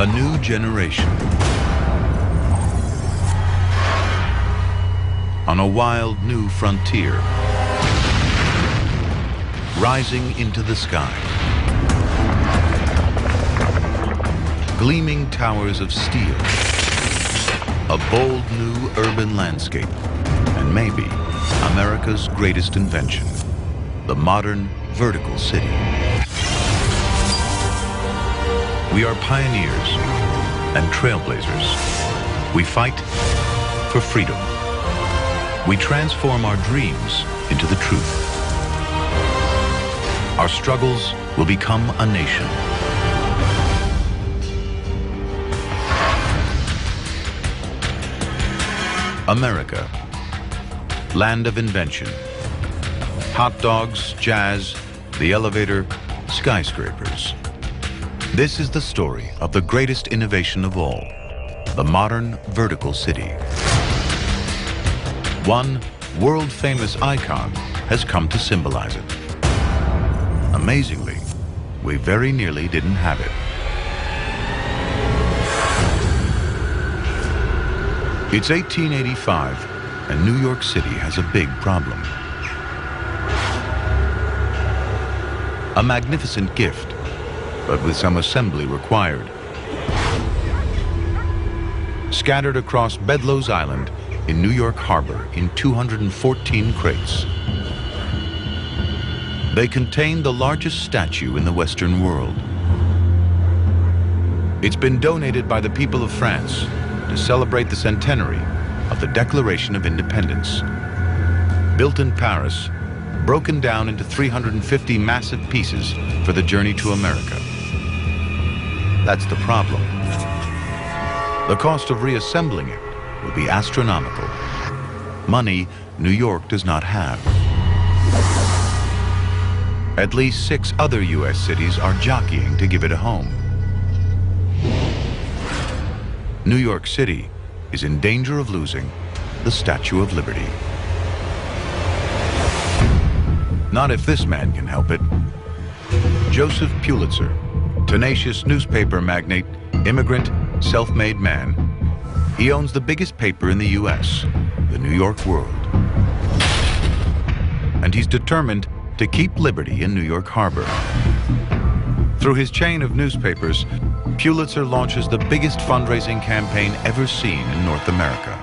A new generation on a wild new frontier, rising into the sky. Gleaming towers of steel, a bold new urban landscape, and maybe America's greatest invention, the modern vertical city. We are pioneers and trailblazers. We fight for freedom. We transform our dreams into the truth. Our struggles will become a nation. America, land of invention. Hot dogs, jazz, the elevator, skyscrapers. This is the story of the greatest innovation of all, the modern vertical city. One world-famous icon has come to symbolize it. Amazingly, we very nearly didn't have it. It's 1885, and New York City has a big problem. A magnificent gift, but with some assembly required. Scattered across Bedloe's Island in New York Harbor in 214 crates. They contain the largest statue in the Western world. It's been donated by the people of France to celebrate the centenary of the Declaration of Independence. Built in Paris, broken down into 350 massive pieces for the journey to America. That's the problem. The cost of reassembling it will be astronomical. Money New York does not have. At least 6 other U.S. cities are jockeying to give it a home. New York City is in danger of losing the Statue of Liberty. Not if this man can help it. Joseph Pulitzer, tenacious newspaper magnate, immigrant, self-made man. He owns the biggest paper in the U.S., the New York World. And he's determined to keep liberty in New York Harbor. Through his chain of newspapers, Pulitzer launches the biggest fundraising campaign ever seen in North America.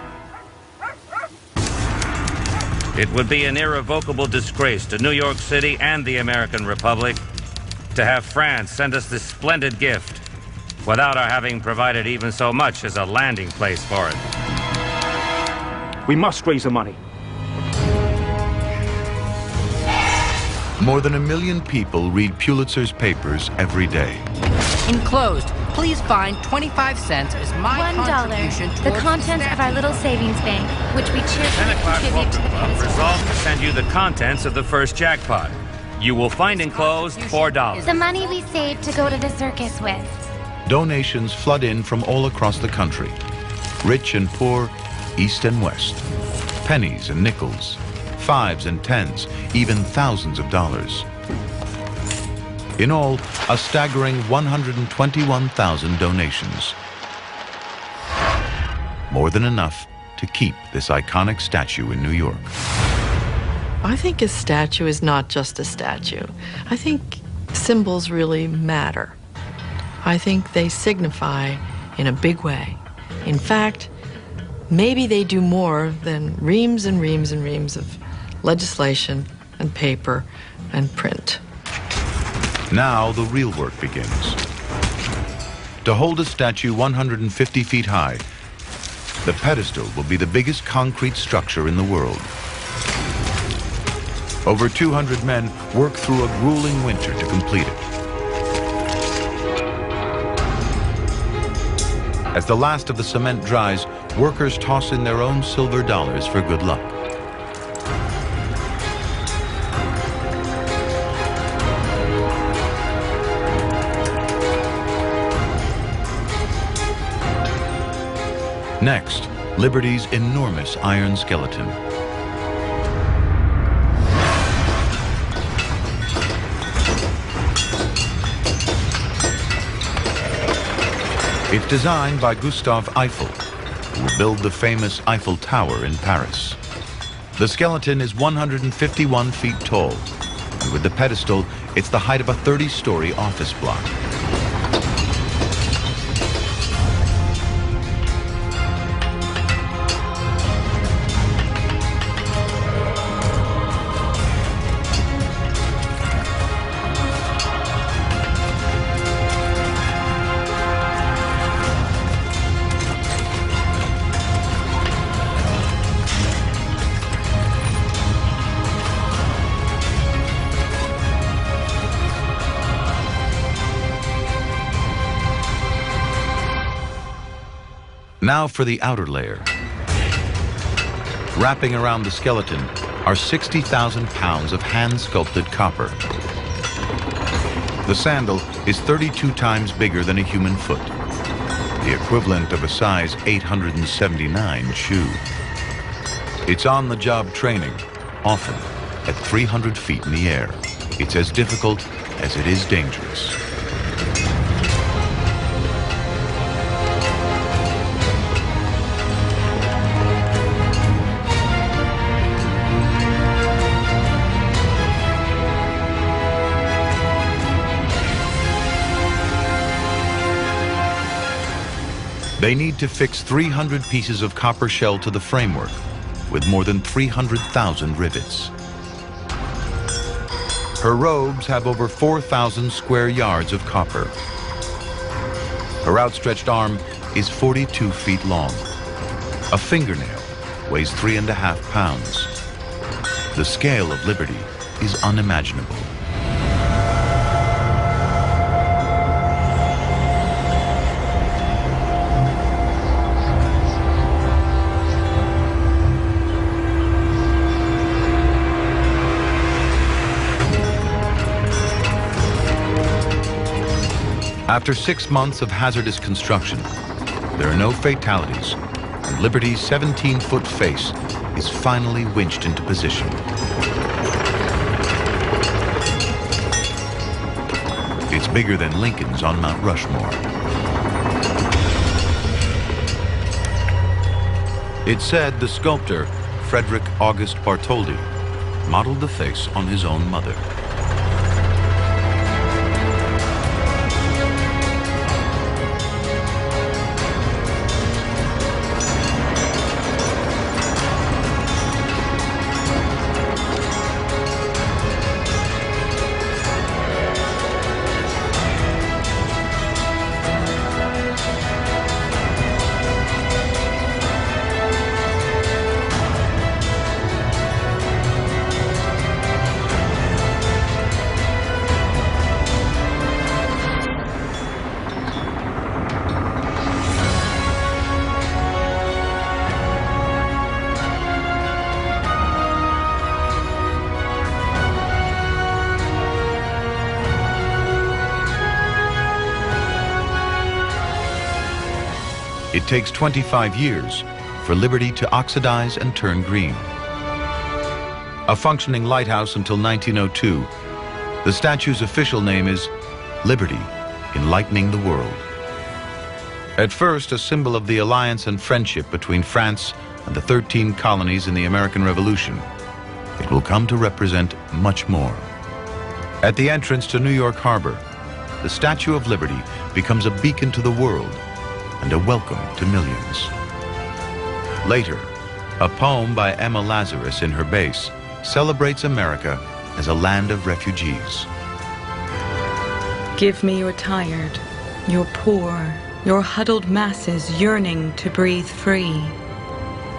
It would be an irrevocable disgrace to New York City and the American Republic to have France send us this splendid gift without our having provided even so much as a landing place for it. We must raise the money. More than 1 million people read Pulitzer's papers every day. Enclosed, please find 25 cents as my contribution $1. The towards contents of our little savings bank, which we 10 cheerfully o'clock contribute to the Club pedestal. resolved to send you the contents of the first jackpot. You will find enclosed $4. The money we saved to go to the circus with. Donations flood in from all across the country. Rich and poor, east and west. Pennies and nickels, 5s and 10s, even thousands of dollars. In all, a staggering 121,000 donations. More than enough to keep this iconic statue in New York. I think a statue is not just a statue. I think symbols really matter. I think they signify in a big way. In fact, maybe they do more than reams and reams and reams of legislation and paper and print. Now the real work begins. To hold a statue 150 feet high, the pedestal will be the biggest concrete structure in the world. Over 200 men work through a grueling winter to complete it. As the last of the cement dries, workers toss in their own silver dollars for good luck. Next, Liberty's enormous iron skeleton. It's designed by Gustave Eiffel, who will build the famous Eiffel Tower in Paris. The skeleton is 151 feet tall, and with the pedestal, it's the height of a 30-story office block. Now for the outer layer. Wrapping around the skeleton are 60,000 pounds of hand-sculpted copper. The sandal is 32 times bigger than a human foot, the equivalent of a size 879 shoe. It's on-the-job training, often at 300 feet in the air. It's as difficult as it is dangerous. They need to fix 300 pieces of copper shell to the framework with more than 300,000 rivets. Her robes have over 4,000 square yards of copper. Her outstretched arm is 42 feet long. A fingernail weighs 3.5 pounds. The scale of liberty is unimaginable. After 6 months of hazardous construction, there are no fatalities, and Liberty's 17-foot face is finally winched into position. It's bigger than Lincoln's on Mount Rushmore. It's said the sculptor, Frederick August Bartholdi, modeled the face on his own mother. It takes 25 years for Liberty to oxidize and turn green. A functioning lighthouse until 1902, the statue's official name is Liberty, Enlightening the World. At first, a symbol of the alliance and friendship between France and the 13 colonies in the American Revolution, it will come to represent much more. At the entrance to New York Harbor, the Statue of Liberty becomes a beacon to the world and a welcome to millions. Later, a poem by Emma Lazarus in her base celebrates America as a land of refugees. Give me your tired, your poor, your huddled masses yearning to breathe free,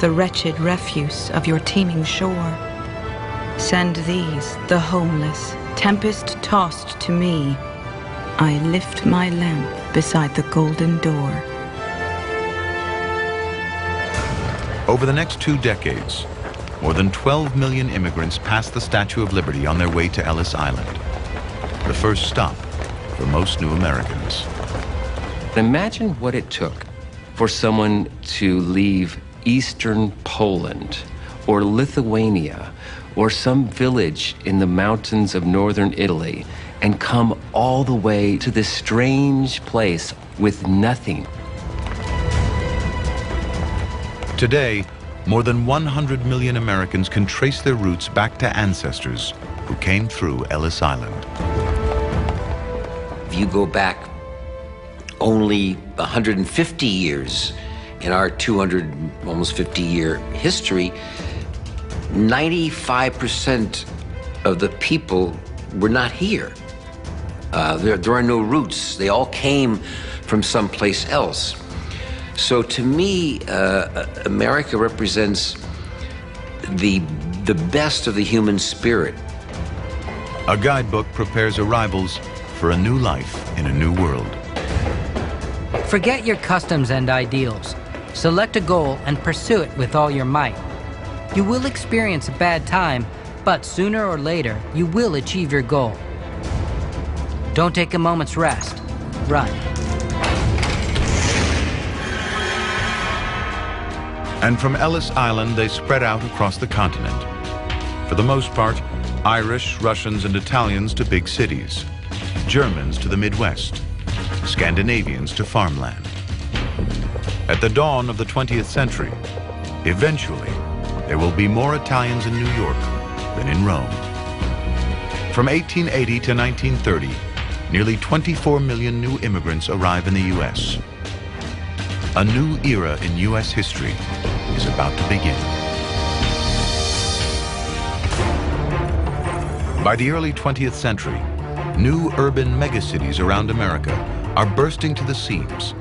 the wretched refuse of your teeming shore. Send these, the homeless, tempest-tossed to me. I lift my lamp beside the golden door. Over the next 2 decades, more than 12 million immigrants passed the Statue of Liberty on their way to Ellis Island, the first stop for most new Americans. Imagine what it took for someone to leave Eastern Poland or Lithuania or some village in the mountains of northern Italy and come all the way to this strange place with nothing. Today, more than 100 million Americans can trace their roots back to ancestors who came through Ellis Island. If you go back only 150 years in our 200, almost 50-year history, 95% of the people were not here. There are no roots. They all came from someplace else. So to me, America represents the best of the human spirit. A guidebook prepares arrivals for a new life in a new world. Forget your customs and ideals. Select a goal and pursue it with all your might. You will experience a bad time, but sooner or later, you will achieve your goal. Don't take a moment's rest. Run. And from Ellis Island, they spread out across the continent. For the most part, Irish, Russians, and Italians to big cities, Germans to the Midwest, Scandinavians to farmland. At the dawn of the 20th century, eventually, there will be more Italians in New York than in Rome. From 1880 to 1930, nearly 24 million new immigrants arrive in the U.S. A new era in U.S. history is about to begin. By the early 20th century, new urban megacities around America are bursting to the seams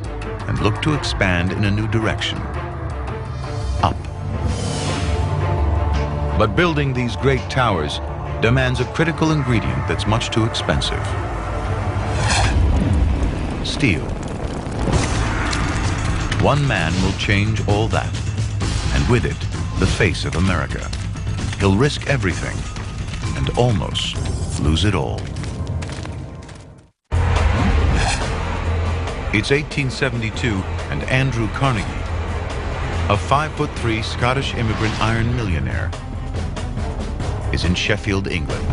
and look to expand in a new direction, up. But building these great towers demands a critical ingredient that's much too expensive: steel. One man will change all that, and with it, the face of America. He'll risk everything and almost lose it all. It's 1872, and Andrew Carnegie, a 5'3" Scottish immigrant iron millionaire, is in Sheffield, England.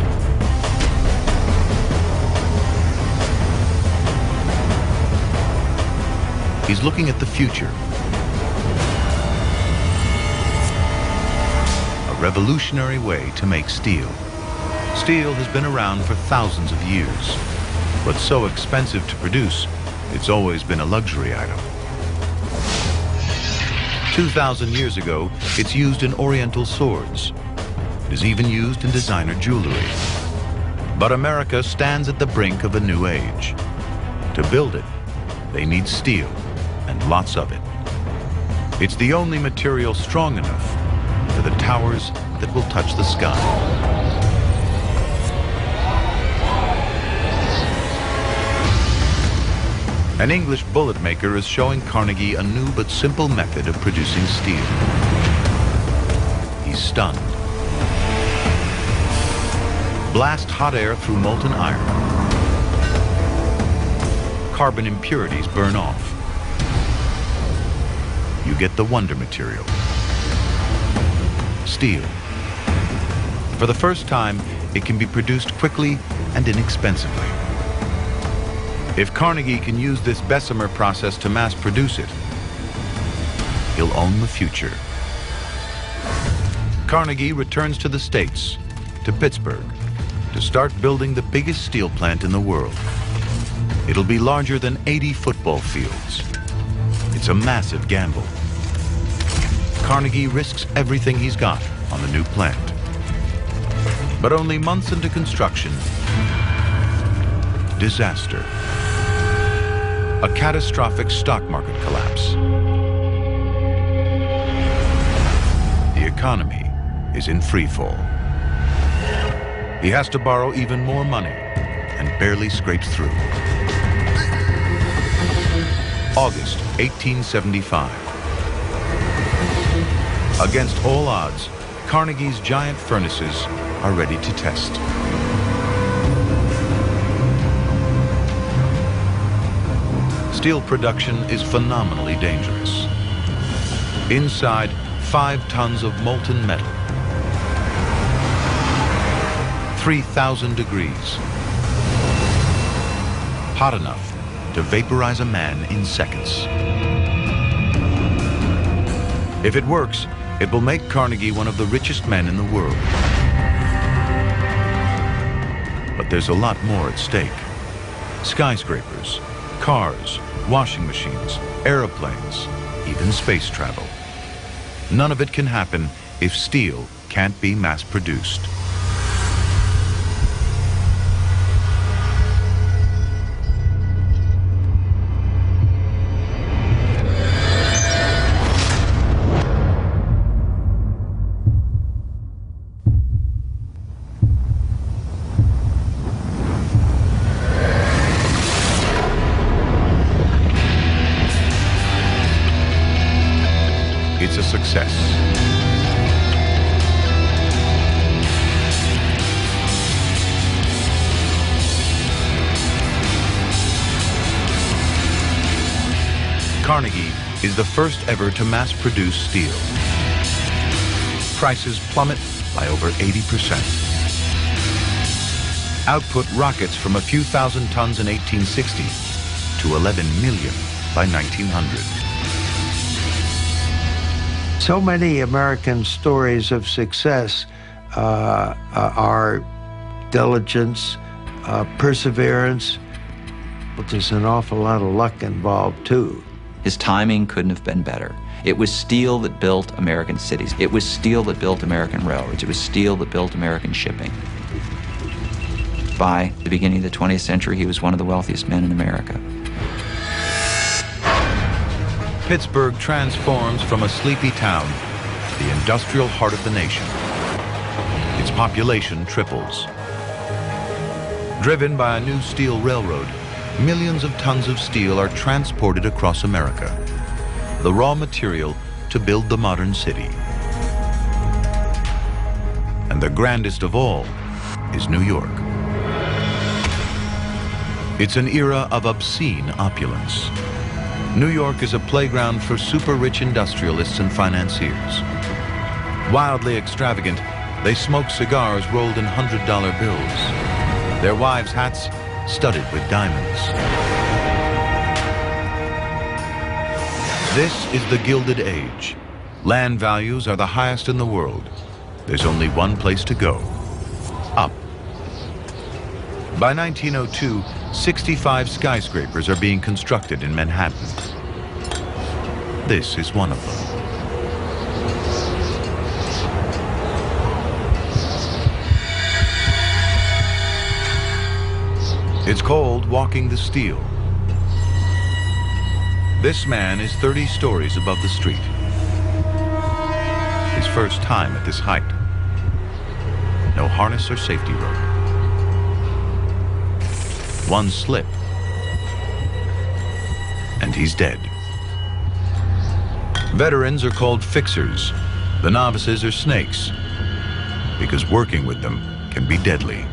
He's looking at the future. A revolutionary way to make steel. Steel has been around for thousands of years, but so expensive to produce, it's always been a luxury item. 2,000 years ago, it's used in Oriental swords. It is even used in designer jewelry. But America stands at the brink of a new age. To build it, they need steel, and lots of it. It's the only material strong enough for the towers that will touch the sky. An English bullet maker is showing Carnegie a new but simple method of producing steel. He's stunned. Blast hot air through molten iron. Carbon impurities burn off. You get the wonder material, steel. For the first time, it can be produced quickly and inexpensively. If Carnegie can use this Bessemer process to mass produce it, he'll own the future. Carnegie returns to the States, to Pittsburgh, to start building the biggest steel plant in the world. It'll be larger than 80 football fields. It's a massive gamble. Carnegie risks everything he's got on the new plant. But only months into construction, disaster. A catastrophic stock market collapse. The economy is in free fall. He has to borrow even more money and barely scrapes through. August 1875. Against all odds, Carnegie's giant furnaces are ready to test. Steel production is phenomenally dangerous. Inside, 5 tons of molten metal. 3,000 degrees. Hot enough to vaporize a man in seconds. If it works, it will make Carnegie one of the richest men in the world. But there's a lot more at stake. Skyscrapers, cars, washing machines, airplanes, even space travel. None of it can happen if steel can't be mass-produced. It's a success. Carnegie is the first ever to mass-produce steel. Prices plummet by over 80%. Output rockets from a few thousand tons in 1860 to 11 million by 1900. So many American stories of success are diligence, perseverance, but there's an awful lot of luck involved too. His timing couldn't have been better. It was steel that built American cities. It was steel that built American railroads. It was steel that built American shipping. By the beginning of the 20th century, he was one of the wealthiest men in America. Pittsburgh transforms from a sleepy town to the industrial heart of the nation. Its population triples. Driven by a new steel railroad, millions of tons of steel are transported across America, the raw material to build the modern city. And the grandest of all is New York. It's an era of obscene opulence. New York is a playground for super-rich industrialists and financiers. Wildly extravagant, they smoke cigars rolled in $100 bills. Their wives' hats studded with diamonds. This is the Gilded Age. Land values are the highest in the world. There's only one place to go: up. By 1902, 65 skyscrapers are being constructed in Manhattan. This is one of them. It's called walking the steel. This man is 30 stories above the street. His first time at this height. No harness or safety rope. One slip, and he's dead. Veterans are called fixers. The novices are snakes, because working with them can be deadly.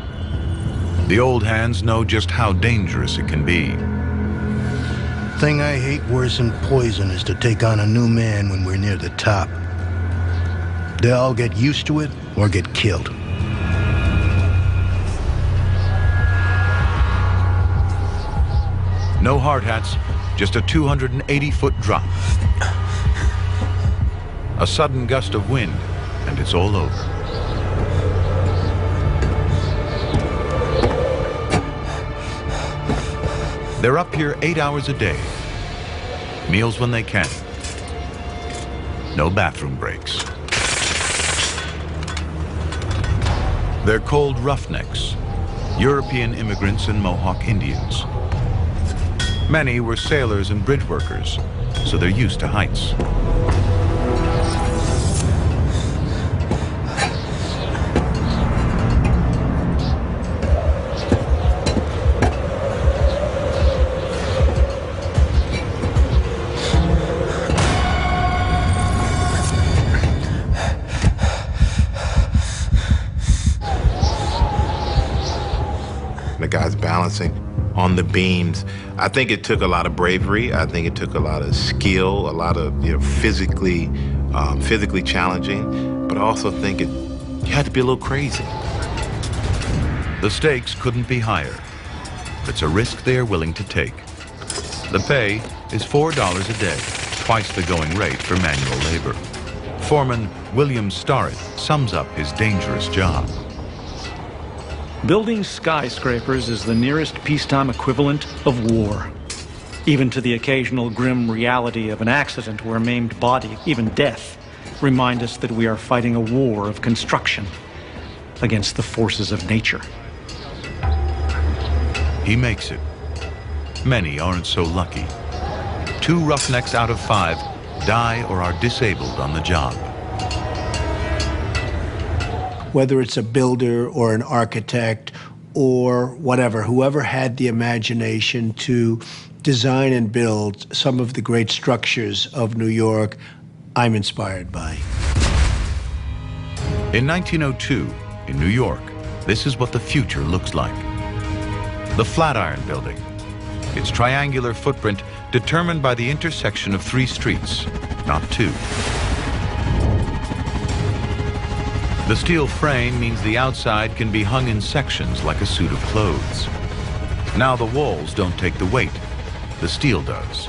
The old hands know just how dangerous it can be. Thing I hate worse than poison is to take on a new man when we're near the top. They all get used to it or get killed. No hard hats, just a 280-foot drop. A sudden gust of wind, and it's all over. They're up here 8 hours a day. Meals when they can. No bathroom breaks. They're called roughnecks, European immigrants and Mohawk Indians. Many were sailors and bridge workers, so they're used to heights. The guy's balancing on the beams. I think it took a lot of bravery. I think it took a lot of skill, a lot of physically challenging. But I also think you had to be a little crazy. The stakes couldn't be higher. It's a risk they are willing to take. The pay is $4 a day, twice the going rate for manual labor. Foreman William Starrett sums up his dangerous job. Building skyscrapers is the nearest peacetime equivalent of war. Even to the occasional grim reality of an accident or a maimed body, even death, remind us that we are fighting a war of construction against the forces of nature. He makes it. Many aren't so lucky. 2 roughnecks out of 5 die or are disabled on the job. Whether it's a builder or an architect or whatever, whoever had the imagination to design and build some of the great structures of New York, I'm inspired by. In 1902, in New York, this is what the future looks like. The Flatiron Building. Its triangular footprint determined by the intersection of 3 streets, not 2. The steel frame means the outside can be hung in sections like a suit of clothes. Now the walls don't take the weight. The steel does.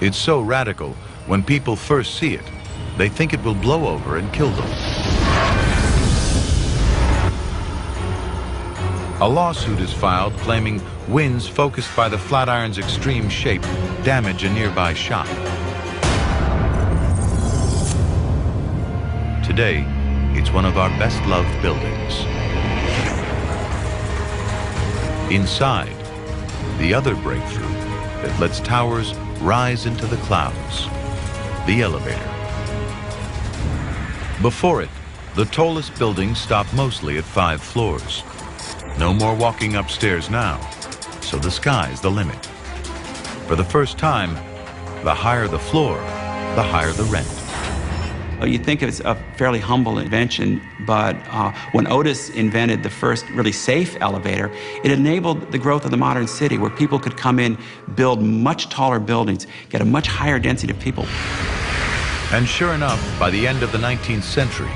It's so radical, when people first see it, they think it will blow over and kill them. A lawsuit is filed claiming winds focused by the Flatiron's extreme shape damage a nearby shop. Today, it's one of our best-loved buildings. Inside, the other breakthrough that lets towers rise into the clouds, the elevator. Before it, the tallest buildings stop mostly at 5 floors. No more walking upstairs now, so the sky's the limit. For the first time, the higher the floor, the higher the rent. You think it's a fairly humble invention, but when Otis invented the first really safe elevator, it enabled the growth of the modern city where people could come in, build much taller buildings, get a much higher density of people. And sure enough, by the end of the 19th century,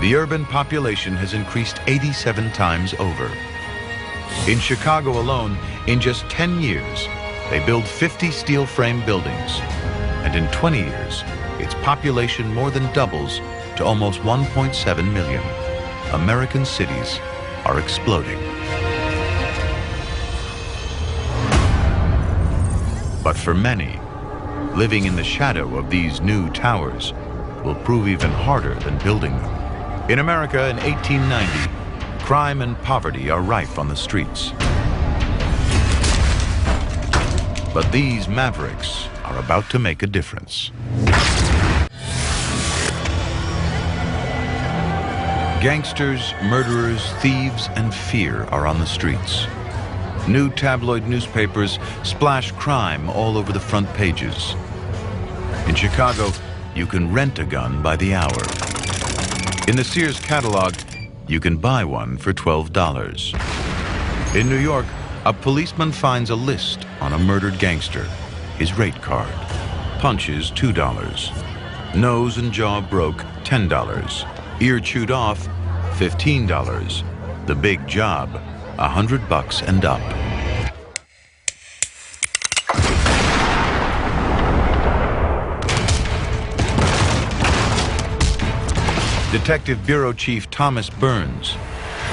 the urban population has increased 87 times over. In Chicago alone, in just 10 years, they built 50 steel frame buildings. And in 20 years, its population more than doubles to almost 1.7 million. American cities are exploding. But for many, living in the shadow of these new towers will prove even harder than building them. In America in 1890, crime and poverty are rife on the streets. But these mavericks are about to make a difference. Gangsters, murderers, thieves, and fear are on the streets. New tabloid newspapers splash crime all over the front pages. In Chicago, you can rent a gun by the hour. In the Sears catalog, you can buy one for $12. In New York, a policeman finds a list on a murdered gangster, his rate card. Punches, $2. Nose and jaw broke, $10. Ear chewed off, $15. The big job, $100 and up. Detective Bureau Chief Thomas Burns,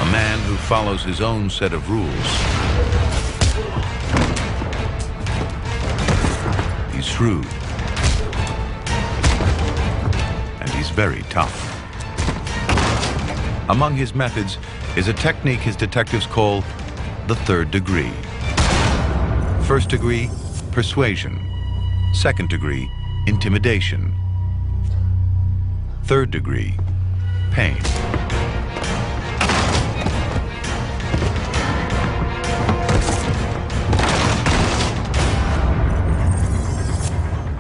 a man who follows his own set of rules. He's shrewd. And he's very tough. Among his methods is a technique his detectives call the 3rd degree. 1st degree, persuasion. 2nd degree, intimidation. 3rd degree, pain.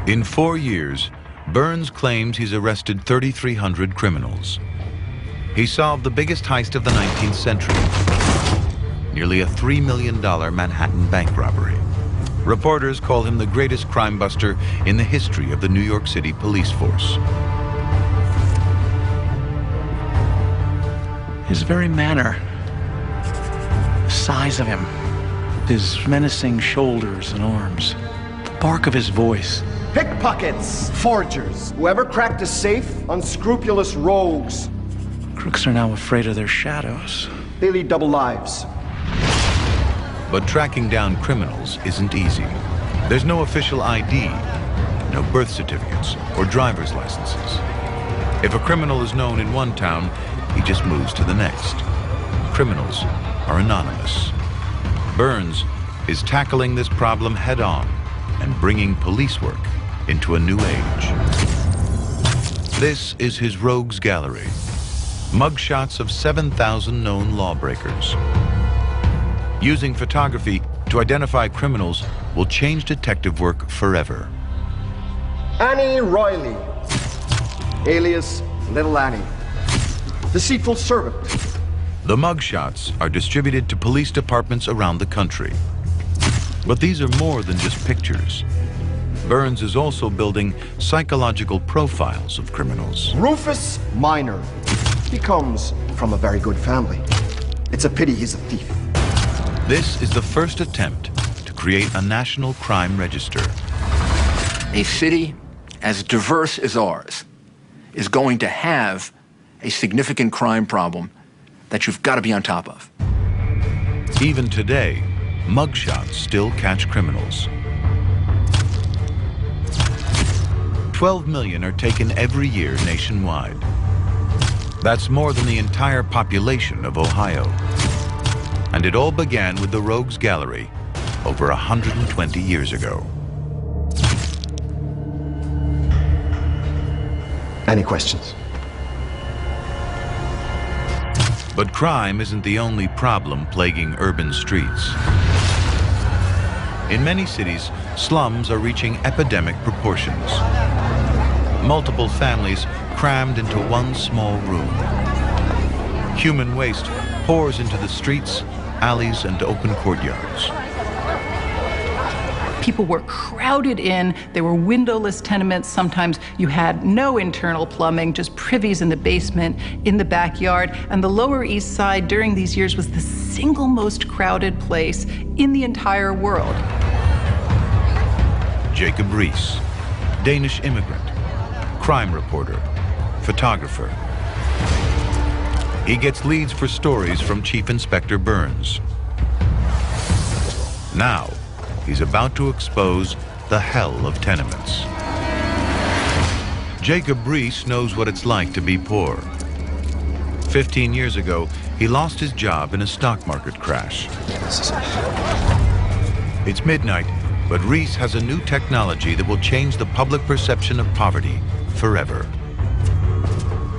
In 4 years, Burns claims he's arrested 3,300 criminals. He solved the biggest heist of the 19th century, nearly a $3 million Manhattan bank robbery. Reporters call him the greatest crime buster in the history of the New York City police force. His very manner, the size of him, his menacing shoulders and arms, the bark of his voice. Pickpockets, forgers, whoever cracked a safe, unscrupulous rogues. Crooks are now afraid of their shadows. They lead double lives. But tracking down criminals isn't easy. There's no official ID, no birth certificates or driver's licenses. If a criminal is known in one town, he just moves to the next. Criminals are anonymous. Burns is tackling this problem head-on and bringing police work into a new age. This is his rogues gallery. Mugshots of 7,000 known lawbreakers. Using photography to identify criminals will change detective work forever. Annie Royley, alias Little Annie. Deceitful servant. The mugshots are distributed to police departments around the country. But these are more than just pictures. Burns is also building psychological profiles of criminals. Rufus Minor. He comes from a very good family. It's a pity he's a thief. This is the first attempt to create a national crime register. A city as diverse as ours is going to have a significant crime problem that you've got to be on top of. Even today, mugshots still catch criminals. 12 million are taken every year nationwide. That's more than the entire population of Ohio. And it all began with the Rogues Gallery over 120 years ago. Any questions? But crime isn't the only problem plaguing urban streets. In many cities, slums are reaching epidemic proportions. Multiple families crammed into one small room. Human waste pours into the streets, alleys, and open courtyards. People were crowded in. There were windowless tenements. Sometimes you had no internal plumbing, just privies in the basement, in the backyard. And the Lower East Side during these years was the single most crowded place in the entire world. Jacob Rees, Danish immigrant, crime reporter, photographer. He gets leads for stories from Chief Inspector Burns. Now, he's about to expose the hell of tenements. Jacob Rees knows what it's like to be poor. 15 years ago, he lost his job in a stock market crash. It's midnight, but Rees has a new technology that will change the public perception of poverty forever.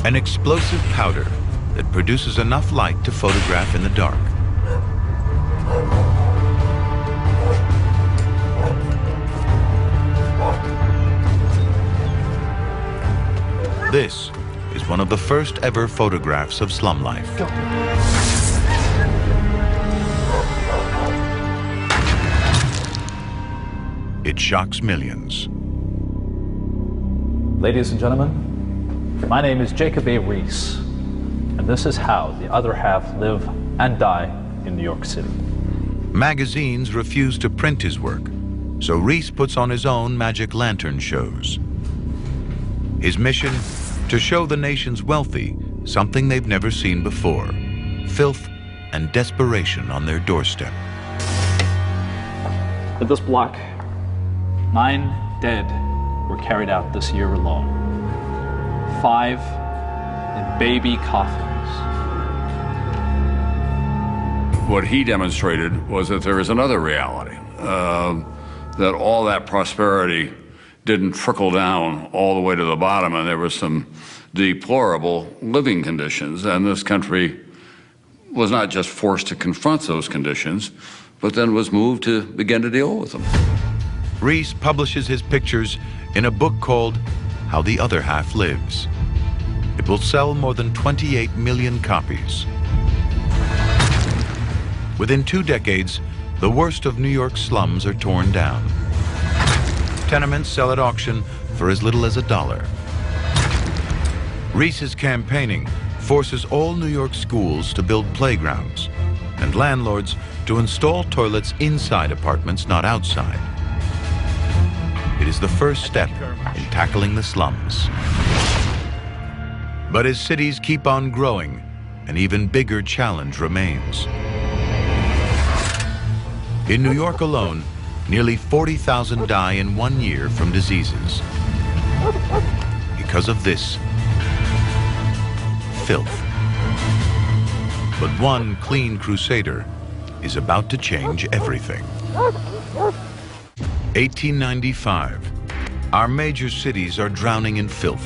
An explosive powder that produces enough light to photograph in the dark. This is one of the first ever photographs of slum life. It shocks millions. Ladies and gentlemen, my name is Jacob A. Rees, and this is how the other half live and die in New York City. Magazines refuse to print his work, so Rees puts on his own magic lantern shows. His mission? To show the nation's wealthy something they've never seen before. Filth and desperation on their doorstep. At this block, 9 dead were carried out this year alone. 5 in baby coffins. What he demonstrated was that there is another reality, that all that prosperity didn't trickle down all the way to the bottom, and there were some deplorable living conditions, and this country was not just forced to confront those conditions, but then was moved to begin to deal with them. Rees publishes his pictures in a book called How the Other Half Lives. It will sell more than 28 million copies. Within 2 decades, the worst of New York's slums are torn down. Tenements sell at auction for as little as $1. Rees is campaigning forces all New York schools to build playgrounds and landlords to install toilets inside apartments, not outside. It is the first step in tackling the slums. But as cities keep on growing, an even bigger challenge remains. In New York alone, nearly 40,000 die in 1 year from diseases. Because of this, filth. But one clean crusader is about to change everything. 1895. Our major cities are drowning in filth.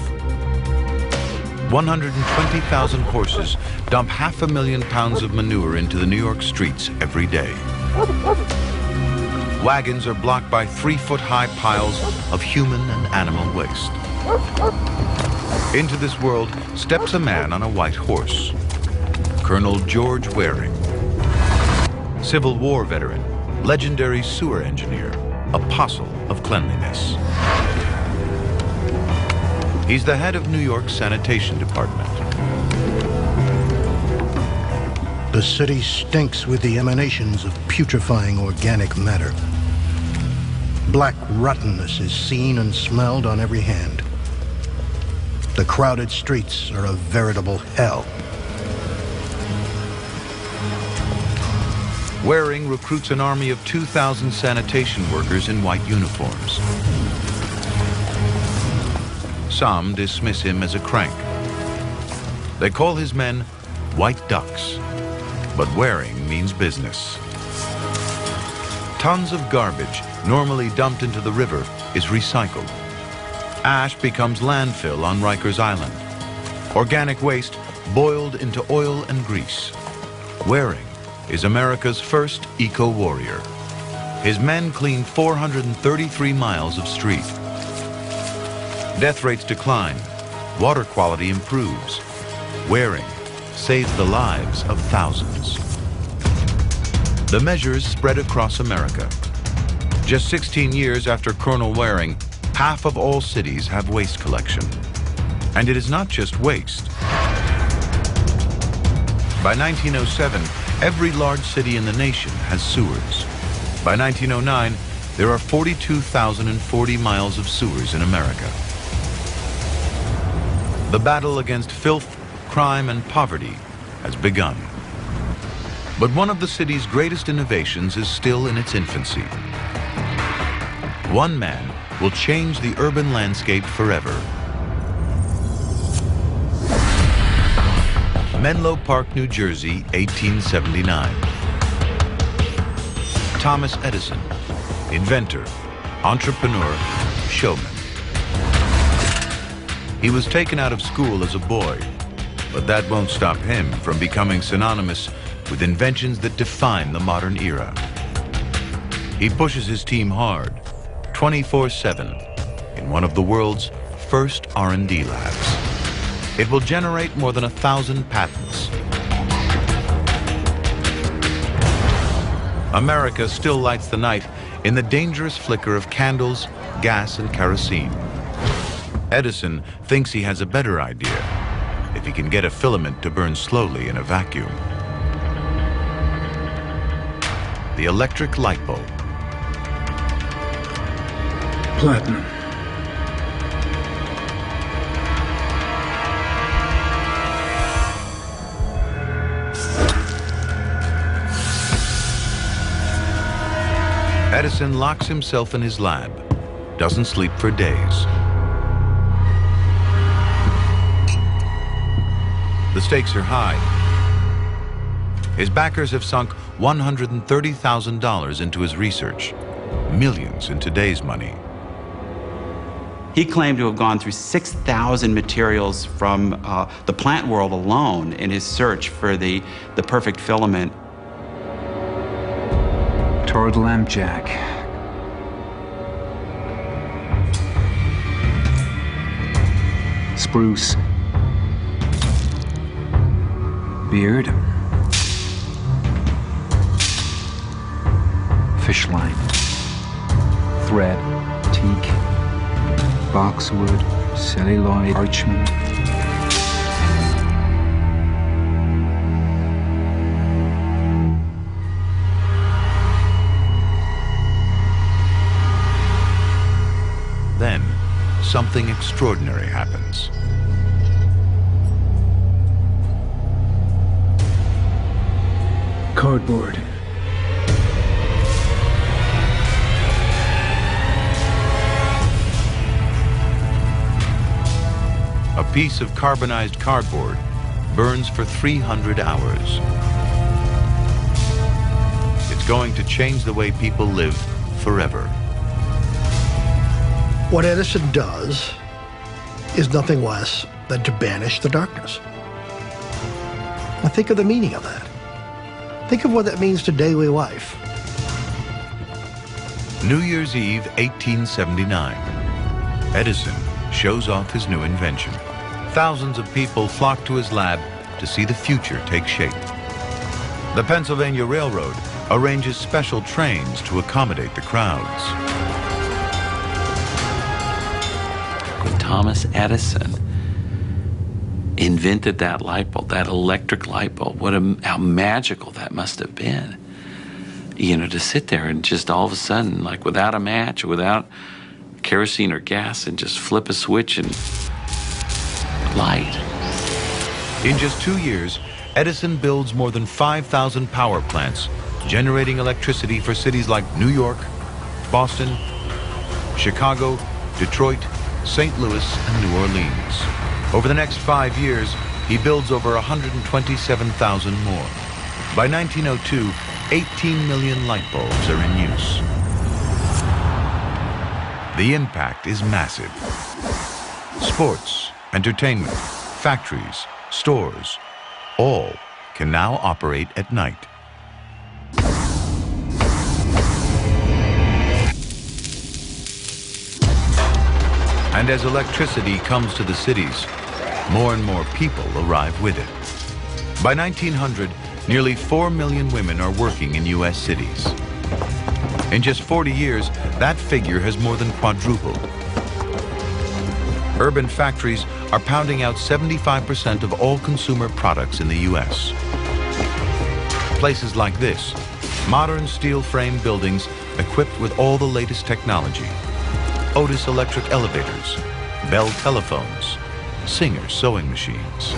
120,000 horses dump 500,000 pounds of manure into the New York streets every day. Wagons are blocked by 3-foot-high piles of human and animal waste. Into this world steps a man on a white horse, Colonel George Waring. Civil War veteran, legendary sewer engineer, apostle of cleanliness. He's the head of New York's sanitation department. The city stinks with the emanations of putrefying organic matter. Black rottenness is seen and smelled on every hand. The crowded streets are a veritable hell. Waring recruits an army of 2,000 sanitation workers in white uniforms. Some dismiss him as a crank. They call his men white ducks, but Waring means business. Tons of garbage, normally dumped into the river, is recycled. Ash becomes landfill on Rikers Island. Organic waste boiled into oil and grease. Waring is America's first eco-warrior. His men clean 433 miles of street. Death rates decline, water quality improves. Waring saves the lives of thousands. The measures spread across America. Just 16 years after Colonel Waring, half of all cities have waste collection. And it is not just waste. By 1907, every large city in the nation has sewers. By 1909, there are 42,040 miles of sewers in America. The battle against filth, crime, and poverty has begun. But one of the city's greatest innovations is still in its infancy. One man will change the urban landscape forever. Menlo Park, New Jersey, 1879. Thomas Edison, inventor, entrepreneur, showman. He was taken out of school as a boy, but that won't stop him from becoming synonymous with inventions that define the modern era. He pushes his team hard, 24/7, in one of the world's first R&D labs. It will generate more than 1,000 patents. America still lights the night in the dangerous flicker of candles, gas, and kerosene. Edison thinks he has a better idea if he can get a filament to burn slowly in a vacuum. The electric light bulb. Platinum. Edison locks himself in his lab, doesn't sleep for days. The stakes are high. His backers have sunk $130,000 into his research, millions in today's money. He claimed to have gone through 6,000 materials from the plant world alone in his search for the perfect filament. Torrid lampjack. Spruce. Beard. Fish line. Thread. Teak. Boxwood. Celluloid. Parchment. Then, something extraordinary happens. Cardboard. A piece of carbonized cardboard burns for 300 hours. It's going to change the way people live forever. What Edison does is nothing less than to banish the darkness. Now think of the meaning of that. Think of what that means to daily life. New Year's Eve, 1879. Edison shows off his new invention. Thousands of people flock to his lab to see the future take shape. The Pennsylvania Railroad arranges special trains to accommodate the crowds. When Thomas Edison invented that light bulb, that electric light bulb, how magical that must have been. You know, to sit there and just all of a sudden, like without a match or without kerosene or gas, and just flip a switch and light. In just 2 years, Edison builds more than 5,000 power plants, generating electricity for cities like New York, Boston, Chicago, Detroit, St. Louis, and New Orleans. Over the next 5 years, he builds over 127,000 more. By 1902, 18 million light bulbs are in use. The impact is massive. Sports, entertainment, factories, stores, all can now operate at night. And as electricity comes to the cities, more and more people arrive with it. By 1900, nearly 4 million women are working in U.S. cities. In just 40 years, that figure has more than quadrupled. Urban factories are pounding out 75% of all consumer products in the U.S. Places like this, modern steel frame buildings equipped with all the latest technology. Otis electric elevators, Bell telephones, Singer sewing machines.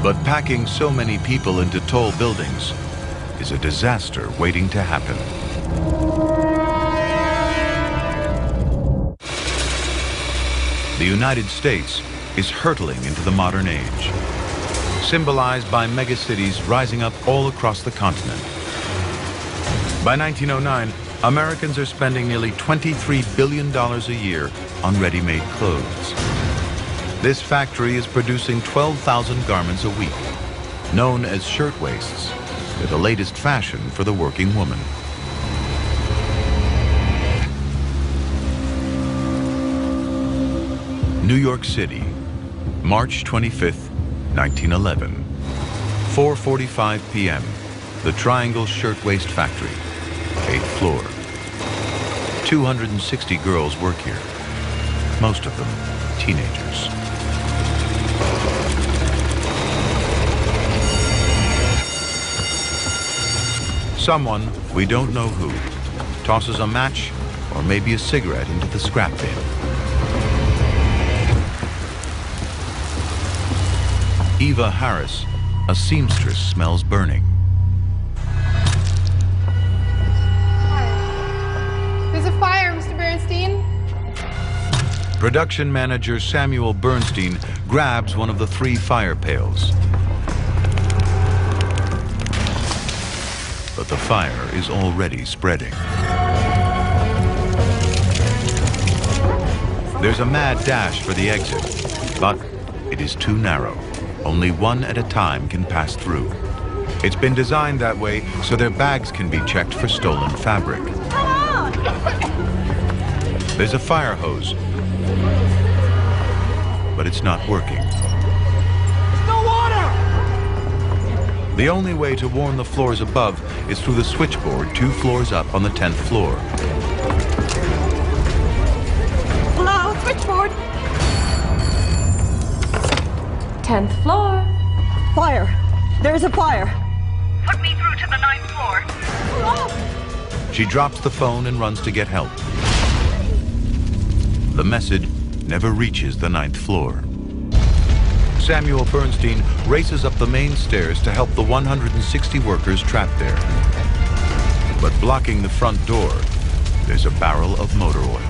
But packing so many people into tall buildings is a disaster waiting to happen. The United States is hurtling into the modern age, symbolized by megacities rising up all across the continent. By 1909, Americans are spending nearly $23 billion a year on ready-made clothes. This factory is producing 12,000 garments a week, known as shirtwaists. They're the latest fashion for the working woman. New York City, March 25th, 1911. 4:45 p.m., the Triangle Shirtwaist Factory, 8th floor. 260 girls work here, most of them teenagers. Someone, we don't know who, tosses a match or maybe a cigarette into the scrap bin. Eva Harris, a seamstress, smells burning. There's a fire, Mr. Bernstein. Production manager Samuel Bernstein grabs one of the 3 fire pails. But the fire is already spreading. There's a mad dash for the exit, but it is too narrow. Only one at a time can pass through. It's been designed that way so their bags can be checked for stolen fabric. There's a fire hose, but it's not working. No water! The only way to warm the floors above is through the switchboard 2 floors up on the 10th floor. Hello, switchboard. 10th floor. Fire! There's a fire! Put me through to the 9th floor. She She drops the phone and runs to get help. The message never reaches the 9th floor. Samuel Bernstein races up the main stairs to help the 160 workers trapped there. But blocking the front door, there's a barrel of motor oil.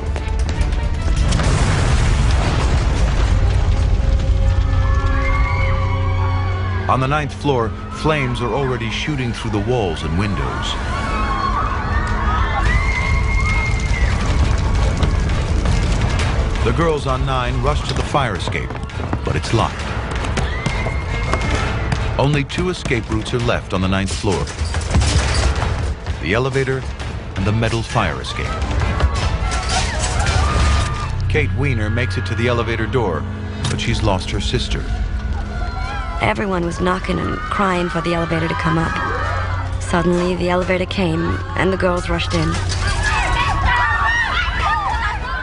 On the 9th floor, flames are already shooting through the walls and windows. The girls on 9 rush to the fire escape, but it's locked. Only 2 escape routes are left on the 9th floor: the elevator and the metal fire escape. Kate Weiner makes it to the elevator door, but she's lost her sister. Everyone was knocking and crying for the elevator to come up. Suddenly, the elevator came, and the girls rushed in.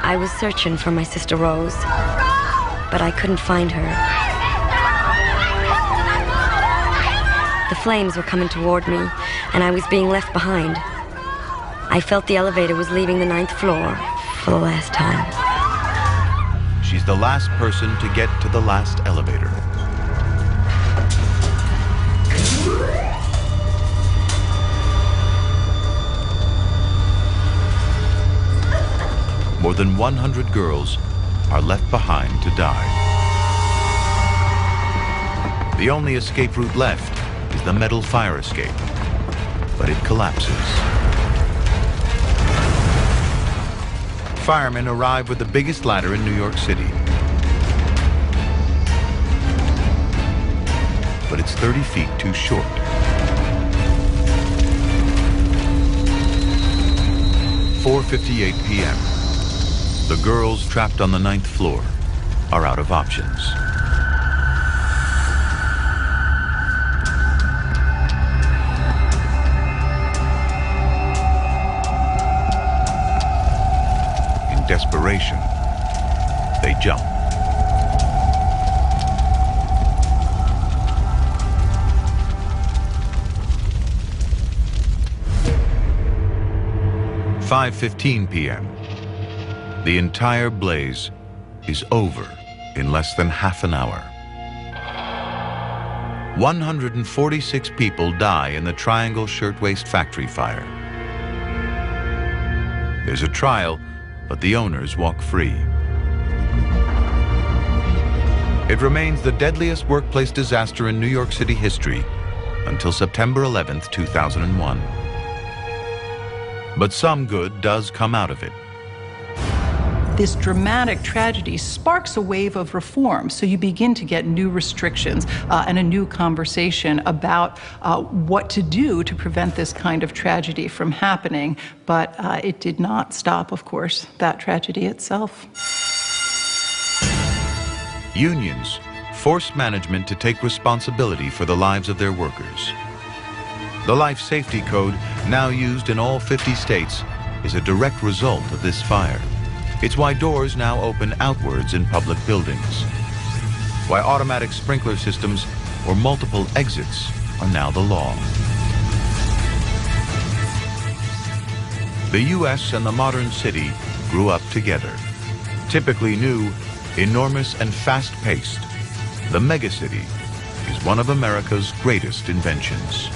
I was searching for my sister Rose, but I couldn't find her. The flames were coming toward me, and I was being left behind. I felt the elevator was leaving the 9th floor for the last time. She's the last person to get to the last elevator. More than 100 girls are left behind to die. The only escape route left is the metal fire escape, but it collapses. Firemen arrive with the biggest ladder in New York City. But it's 30 feet too short. At 4:58 p.m. The girls trapped on the 9th floor are out of options. In desperation, they jump. At 5:15 p.m. The entire blaze is over in less than half an hour. 146 people die in the Triangle Shirtwaist Factory fire. There's a trial, but the owners walk free. It remains the deadliest workplace disaster in New York City history until September 11th, 2001. But some good does come out of it. This dramatic tragedy sparks a wave of reform. So you begin to get new restrictions and a new conversation about what to do to prevent this kind of tragedy from happening. But it did not stop, of course, that tragedy itself. Unions force management to take responsibility for the lives of their workers. The Life Safety Code, now used in all 50 states, is a direct result of this fire. It's why doors now open outwards in public buildings. Why automatic sprinkler systems or multiple exits are now the law. The U.S. and the modern city grew up together. Typically new, enormous and fast-paced, the megacity is one of America's greatest inventions.